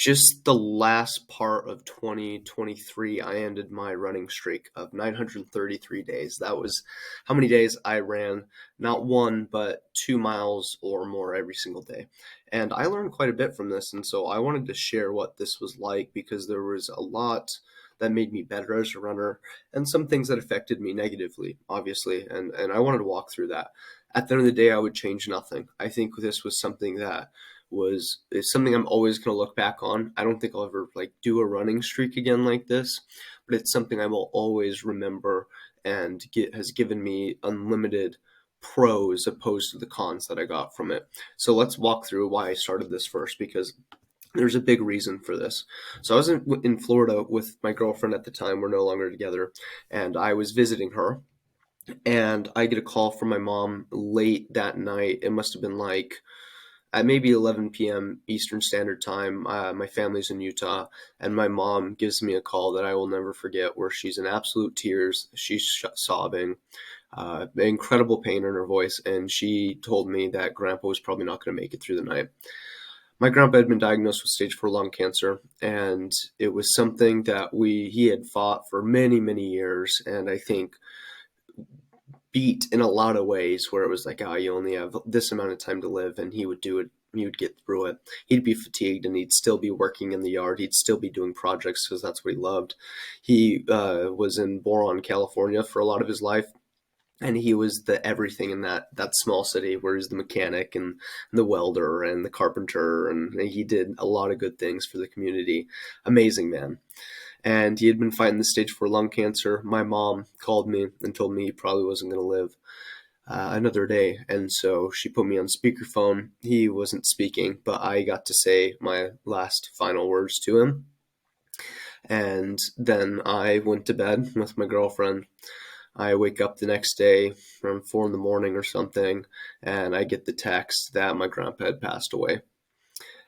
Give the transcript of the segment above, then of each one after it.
Just the last part of 2023, I ended my running streak of 933 days. That was how many days I ran not 1, but 2 miles or more every single day. And I learned quite a bit from this. And so I wanted to share what this was like because there was a lot that made me better as a runner and some things that affected me negatively, obviously. And I wanted to walk through that. At the end of the day, I would change nothing. I think this was something that it's something I'm always going to look back on. I don't think I'll ever do a running streak again like this, but it's something I will always remember and has given me unlimited pros opposed to the cons that I got from it. So let's walk through why I started this first because there's a big reason for this. So I was in Florida with my girlfriend at the time. We're no longer together, and I was visiting her, and I get a call from my mom late that night. It must have been at maybe 11 p.m. Eastern Standard Time. My family's in Utah, and my mom gives me a call that I will never forget where she's in absolute tears. She's sobbing, incredible pain in her voice, and she told me that Grandpa was probably not going to make it through the night. My grandpa had been diagnosed with stage 4 lung cancer, and it was something that he had fought for many, many years, and I think beat in a lot of ways where it was like, oh, you only have this amount of time to live, and he would do it. He would get through it. He'd be fatigued, and he'd still be working in the yard. He'd still be doing projects because that's what he loved. He was in Boron, California for a lot of his life, and he was the everything in that small city where he's the mechanic and the welder and the carpenter, and he did a lot of good things for the community. Amazing man. And he had been fighting the stage 4 lung cancer. My mom called me and told me he probably wasn't going to live another day. And so she put me on speakerphone. He wasn't speaking, but I got to say my last final words to him. And then I went to bed with my girlfriend. I wake up the next day around 4 in the morning or something, and I get the text that my grandpa had passed away.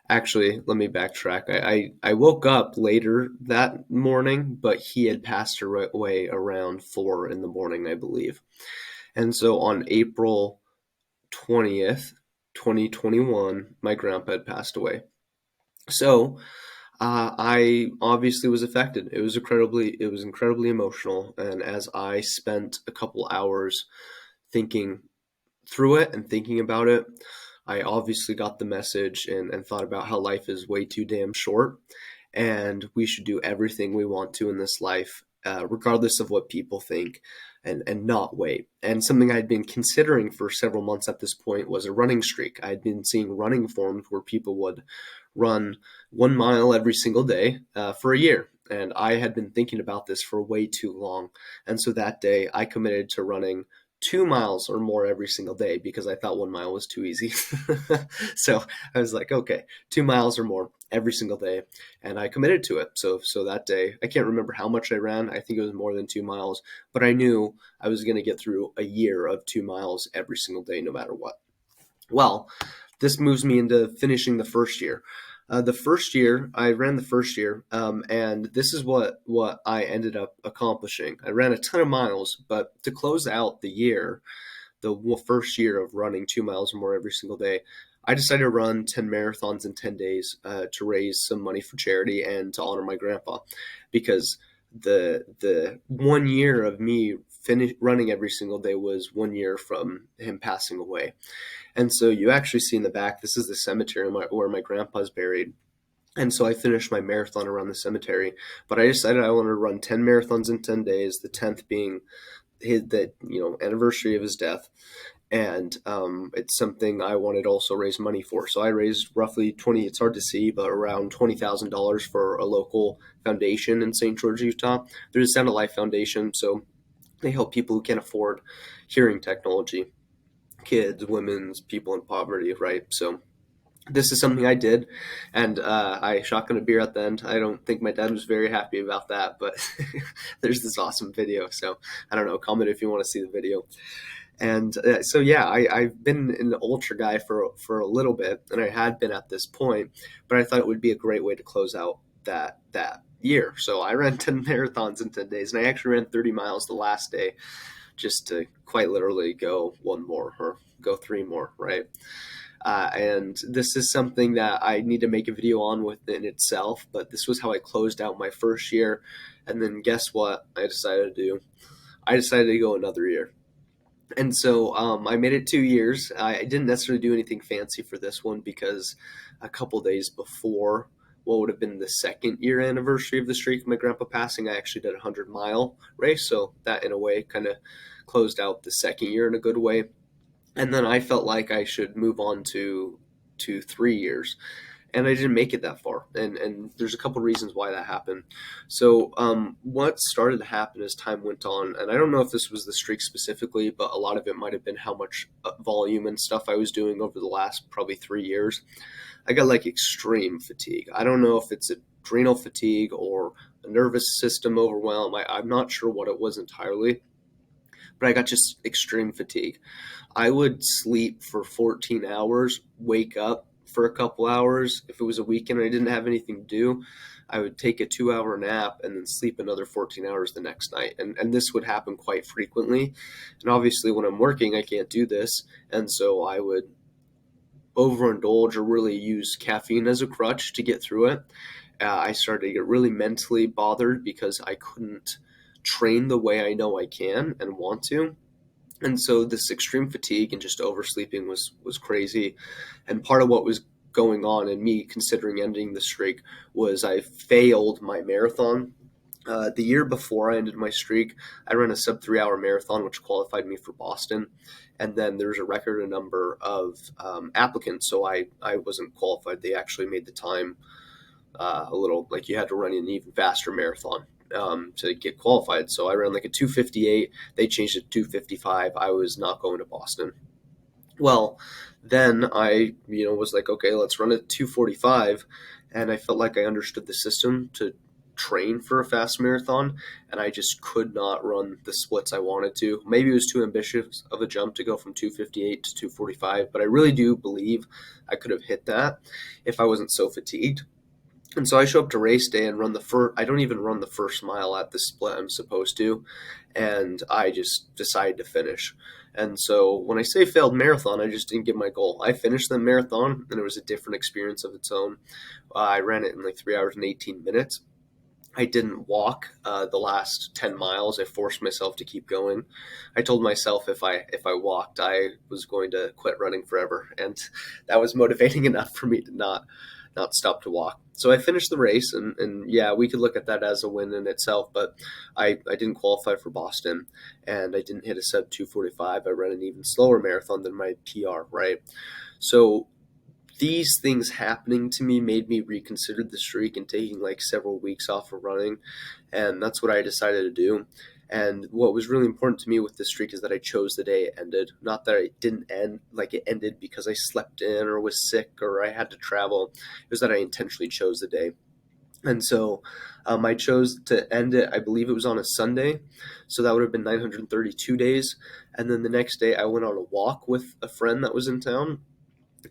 Actually, let me backtrack. I woke up later that morning, but he had passed away around 4 in the morning, I believe. And so on April 20th, 2021, my grandpa had passed away. So I obviously was affected. It was incredibly emotional. And as I spent a couple hours thinking through it and thinking about it, I obviously got the message and thought about how life is way too damn short, and we should do everything we want to in this life, regardless of what people think, and not wait. And something I'd been considering for several months at this point was a running streak. I'd been seeing running forums where people would run 1 mile every single day for a year. And I had been thinking about this for way too long. And so that day I committed to running 2 miles or more every single day because I thought 1 mile was too easy. So I was like, okay, 2 miles or more every single day, and I committed to it. So that day, I can't remember how much I ran. I think it was more than 2 miles, but I knew I was going to get through a year of 2 miles every single day, no matter what. Well, this moves me into finishing the first year. I ran the first year, and this is what I ended up accomplishing. I ran a ton of miles, but to close out the year, the first year of running 2 miles or more every single day, I decided to run 10 marathons in 10 days to raise some money for charity and to honor my grandpa, because the 1 year of me running every single day was 1 year from him passing away. And so you actually see in the back, this is the cemetery where my grandpa's buried. And so I finished my marathon around the cemetery, but I decided I wanted to run 10 marathons in 10 days, the 10th being the anniversary of his death. And it's something I wanted to also raise money for. So I raised roughly it's hard to see, but around $20,000 for a local foundation in St. George, Utah. There's a Sound of Life Foundation, so they help people who can't afford hearing technology, kids, women's, people in poverty, right? So this is something I did, and I shotgun a beer at the end. I don't think my dad was very happy about that, but there's this awesome video. So I don't know, comment if you want to see the video. And so yeah, I've been an ultra guy for a little bit, and I had been at this point, but I thought it would be a great way to close out that year. So I ran 10 marathons in 10 days, and I actually ran 30 miles the last day, just to quite literally go one more or go three more, right? And this is something that I need to make a video on within itself, but this was how I closed out my first year. And then guess what I decided to do? I decided to go another year. And so I made it 2 years. I didn't necessarily do anything fancy for this one because a couple days before what would have been the second year anniversary of the streak of my grandpa passing, I actually did a 100-mile race. So that, in a way, kind of closed out the second year in a good way. And then I felt like I should move on to 3 years, and I didn't make it that far. And there's a couple reasons why that happened. So what started to happen as time went on, and I don't know if this was the streak specifically, but a lot of it might have been how much volume and stuff I was doing over the last probably 3 years. I got like extreme fatigue. I don't know if it's adrenal fatigue or a nervous system overwhelm. I'm not sure what it was entirely, but I got just extreme fatigue. I would sleep for 14 hours, wake up for a couple hours. If it was a weekend and I didn't have anything to do, I would take a 2 hour nap and then sleep another 14 hours the next night. And this would happen quite frequently. And obviously, when I'm working, I can't do this. And so I would overindulge or really use caffeine as a crutch to get through it. I started to get really mentally bothered because I couldn't train the way I know I can and want to. And so this extreme fatigue and just oversleeping was crazy. And part of what was going on in me considering ending the streak was I failed my marathon. The year before I ended my streak, I ran a sub 3 hour marathon, which qualified me for Boston. And then there's a record number of applicants, so I wasn't qualified. They actually made the time a little like you had to run an even faster marathon to get qualified. So I ran like a 2:58. They changed it to 2:55. I was not going to Boston. Well, then I, was like, okay, let's run at 2:45, and I felt like I understood the system to train for a fast marathon, and I just could not run the splits I wanted to. Maybe it was too ambitious of a jump to go from 2:58 to 2:45, but I really do believe I could have hit that if I wasn't so fatigued. And so I show up to race day and run the first. I don't even run the first mile at the split I'm supposed to, and I just decide to finish. And so when I say failed marathon, I just didn't get my goal. I finished the marathon, and it was a different experience of its own. I ran it in like 3 hours and 18 minutes. I didn't walk the last 10 miles. I forced myself to keep going. I told myself if I walked, I was going to quit running forever, and that was motivating enough for me to not stop to walk. So I finished the race, and yeah, we could look at that as a win in itself, but I didn't qualify for Boston, and I didn't hit a sub 2:45. I ran an even slower marathon than my PR, right? So these things happening to me made me reconsider the streak and taking like several weeks off of running, and that's what I decided to do. And what was really important to me with this streak is that I chose the day it ended. Not that it didn't end, like it ended because I slept in or was sick or I had to travel. It was that I intentionally chose the day. And so I chose to end it, I believe it was on a Sunday. So that would have been 932 days. And then the next day I went on a walk with a friend that was in town,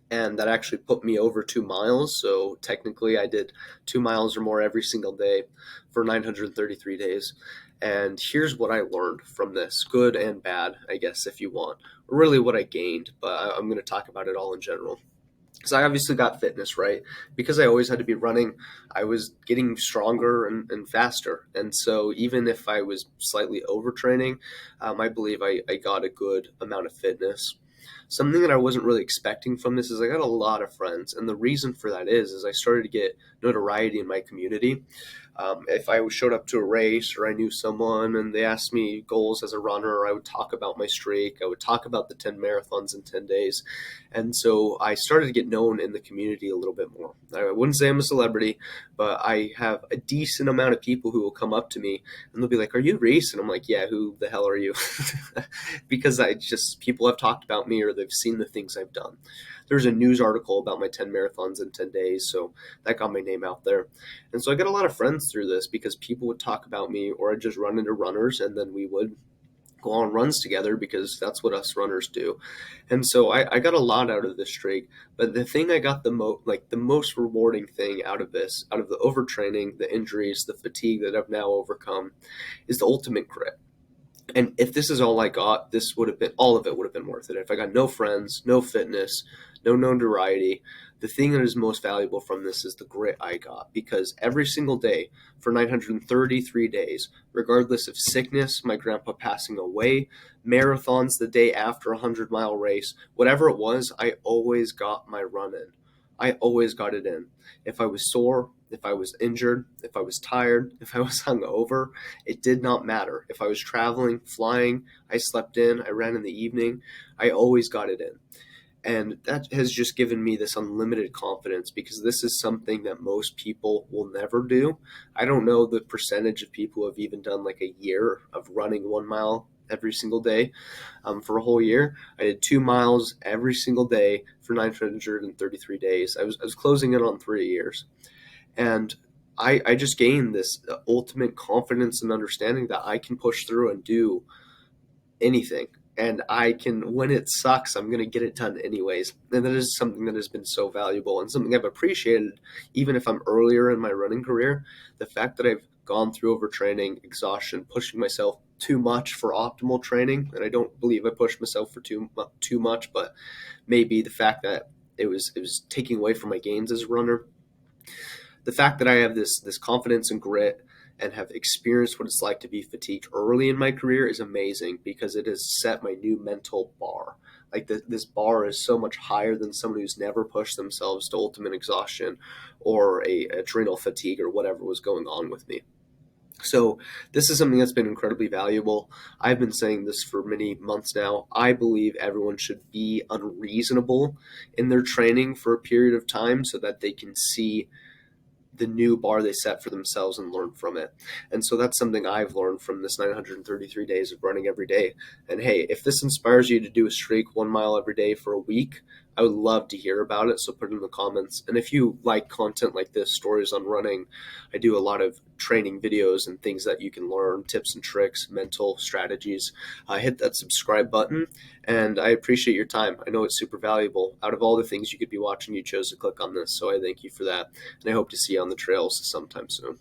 and that actually put me over 2 miles. So technically, I did 2 miles or more every single day for 933 days. And here's what I learned from this, good and bad, I guess, if you want, or really what I gained, but I'm going to talk about it all in general. Because I obviously got fitness, right? Because I always had to be running, I was getting stronger and faster. And so even if I was slightly overtraining, I believe I got a good amount of fitness. Something that I wasn't really expecting from this is I got a lot of friends, and the reason for that is I started to get notoriety in my community. If I showed up to a race or I knew someone and they asked me goals as a runner, I would talk about my streak. I would talk about the 10 marathons in 10 days. And so I started to get known in the community a little bit more. I wouldn't say I'm a celebrity, but I have a decent amount of people who will come up to me and they'll be like, "Are you Reese?" And I'm like, "Yeah, who the hell are you?" Because people have talked about me or they've seen the things I've done. There's a news article about my 10 marathons in 10 days, so that got my name out there. And so I got a lot of friends through this because people would talk about me, or I'd just run into runners and then we would go on runs together because that's what us runners do. And so I got a lot out of this streak. But the thing I got the most rewarding thing out of this, out of the overtraining, the injuries, the fatigue that I've now overcome, is the ultimate grit. And if this is all I got, all of it would have been worth it. If I got no friends, no fitness, no notoriety. The thing that is most valuable from this is the grit I got, because every single day for 933 days, regardless of sickness, my grandpa passing away, marathons the day after a 100-mile race, whatever it was, I always got my run in. I always got it in. If I was sore, if I was injured, if I was tired, if I was hungover, it did not matter. If I was traveling, flying, I slept in, I ran in the evening, I always got it in. And that has just given me this unlimited confidence, because this is something that most people will never do. I don't know the percentage of people who have even done like a year of running 1 mile every single day for a whole year. I did 2 miles every single day for 933 days. I was closing in on 3 years. And I just gained this ultimate confidence and understanding that I can push through and do anything. And I can, when it sucks, I'm going to get it done anyways. And that is something that has been so valuable and something I've appreciated, even if I'm earlier in my running career. The fact that I've gone through overtraining, exhaustion, pushing myself too much for optimal training. And I don't believe I pushed myself for too much, but maybe the fact that it was taking away from my gains as a runner. The fact that I have this confidence and grit and have experienced what it's like to be fatigued early in my career is amazing, because it has set my new mental bar. Like this bar is so much higher than someone who's never pushed themselves to ultimate exhaustion or a adrenal fatigue or whatever was going on with me. So this is something that's been incredibly valuable. I've been saying this for many months now. I believe everyone should be unreasonable in their training for a period of time so that they can see the new bar they set for themselves and learn from it. And so that's something I've learned from this 933 days of running every day. And hey, if this inspires you to do a streak 1 mile every day for a week, I would love to hear about it. So put it in the comments. And if you like content like this, stories on running, I do a lot of training videos and things that you can learn, tips and tricks, mental strategies. Hit that subscribe button, and I appreciate your time. I know it's super valuable. Out of all the things you could be watching, you chose to click on this, so I thank you for that. And I hope to see you on the trails sometime soon.